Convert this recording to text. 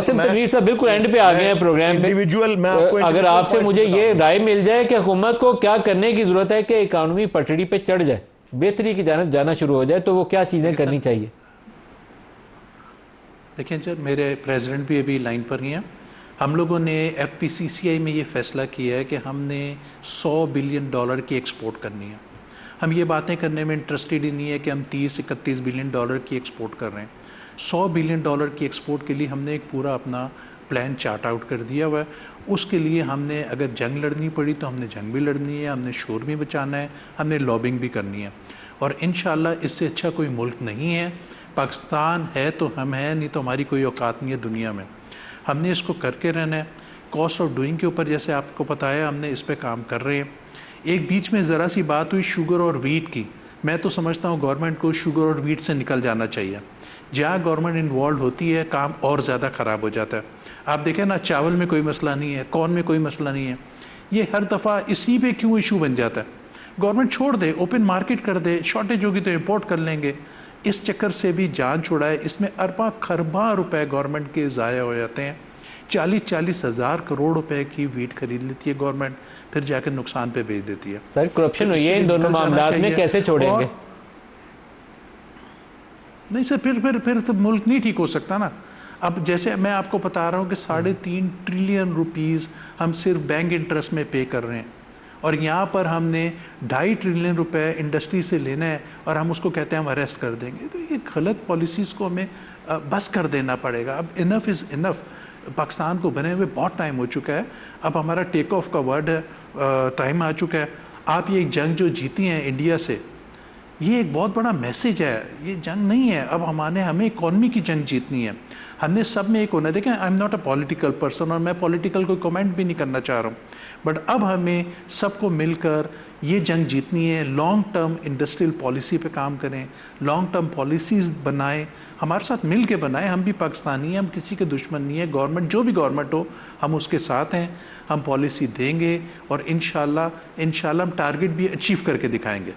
تنویر صاحب بالکل اینڈ پہ آ گئے ہیں پروگرام پہ. اگر آپ سے مجھے یہ رائے مل جائے کہ حکومت کو کیا کرنے کی ضرورت ہے کہ اکانومی پٹڑی پہ چڑھ جائے, بہتری کی جانب جانا شروع ہو جائے, تو وہ کیا چیزیں کرنی چاہیے؟ دیکھیں سر, میرے پریزیڈنٹ بھی ابھی لائن پر ہی ہیں. ہم لوگوں نے ایف پی سی سی آئی میں یہ فیصلہ کیا ہے کہ ہم نے $100 بلین کی ایکسپورٹ کرنی ہے. ہم یہ باتیں کرنے میں انٹرسٹڈ ہی نہیں ہے کہ ہم 30-31 بلین ڈالر کی ایکسپورٹ کر رہے ہیں. $100 بلین کی ایکسپورٹ کے لیے ہم نے ایک پورا اپنا پلان چارٹ آؤٹ کر دیا ہوا ہے. اس کے لیے ہم نے اگر جنگ لڑنی پڑی تو ہم نے جنگ بھی لڑنی ہے, ہم نے شور بھی بچانا ہے, ہم نے لابنگ بھی کرنی ہے. اور انشاءاللہ اس سے اچھا کوئی ملک نہیں ہے. پاکستان ہے تو ہم ہیں, نہیں تو ہماری کوئی اوقات نہیں ہے دنیا میں. ہم نے اس کو کر کے رہنا ہے. کاسٹ آف ڈوئنگ کے اوپر جیسے آپ کو پتہ ہے ہم نے اس پہ کام کر رہے ہیں. ایک بیچ میں ذرا سی بات ہوئی شوگر اور ویٹ کی. میں تو سمجھتا ہوں گورنمنٹ کو شوگر اور ویٹ سے نکل جانا چاہیے. جہاں گورنمنٹ انوالو ہوتی ہے کام اور زیادہ خراب ہو جاتا ہے. آپ دیکھیں نا, چاول میں کوئی مسئلہ نہیں ہے, کارن میں کوئی مسئلہ نہیں ہے, یہ ہر دفعہ اسی پہ کیوں ایشو بن جاتا ہے؟ گورنمنٹ چھوڑ دے, اوپن مارکیٹ کر دے, شارٹیج ہوگی تو امپورٹ کر لیں گے. اس چکر سے بھی جان چھوڑا ہے. اس میں ارباں خرباں روپے گورنمنٹ کے ضائع ہو جاتے ہیں. 40-40 ہزار کروڑ روپے کی ویٹ خرید لیتی ہے گورنمنٹ, پھر جا کے نقصان پہ بیچ دیتی ہے. سر کرپشن ہوئی ہے ان دونوں معاملات میں, کیسے چھوڑیں گے؟ نہیں سر, پھر تو ملک نہیں ٹھیک ہو سکتا نا. اب جیسے میں آپ کو بتا رہا ہوں کہ 3.5 ٹریلین روپیز ہم صرف بینک انٹرسٹ میں پے کر رہے ہیں, اور یہاں پر ہم نے 2.5 ٹریلین روپے انڈسٹری سے لینا ہے اور ہم اس کو کہتے ہیں ہم اریسٹ کر دیں گے. تو یہ غلط پالیسیز کو ہمیں بس کر دینا پڑے گا. اب انف از انف. پاکستان کو بنے ہوئے بہت ٹائم ہو چکا ہے. اب ہمارا ٹیک آف کا ورڈ ہے, ٹائم آ چکا ہے. آپ یہ جنگ جو جیتی ہیں انڈیا سے, یہ ایک بہت بڑا میسیج ہے. یہ جنگ نہیں ہے, اب ہمیں اکانومی کی جنگ جیتنی ہے. ہم نے سب میں ایک ہونا ہے. دیکھیں I am not a political person, اور میں پولیٹیکل کوئی کمنٹ بھی نہیں کرنا چاہ رہا ہوں, بٹ اب ہمیں سب کو مل کر یہ جنگ جیتنی ہے. لانگ ٹرم انڈسٹریل پالیسی پہ کام کریں, لانگ ٹرم پالیسیز بنائیں, ہمارے ساتھ مل کے بنائیں. ہم بھی پاکستانی ہیں, ہم کسی کے دشمن نہیں ہیں. گورنمنٹ جو بھی گورنمنٹ ہو ہم اس کے ساتھ ہیں. ہم پالیسی دیں گے اور انشاءاللہ ہم ٹارگٹ بھی اچیو کر کے دکھائیں گے.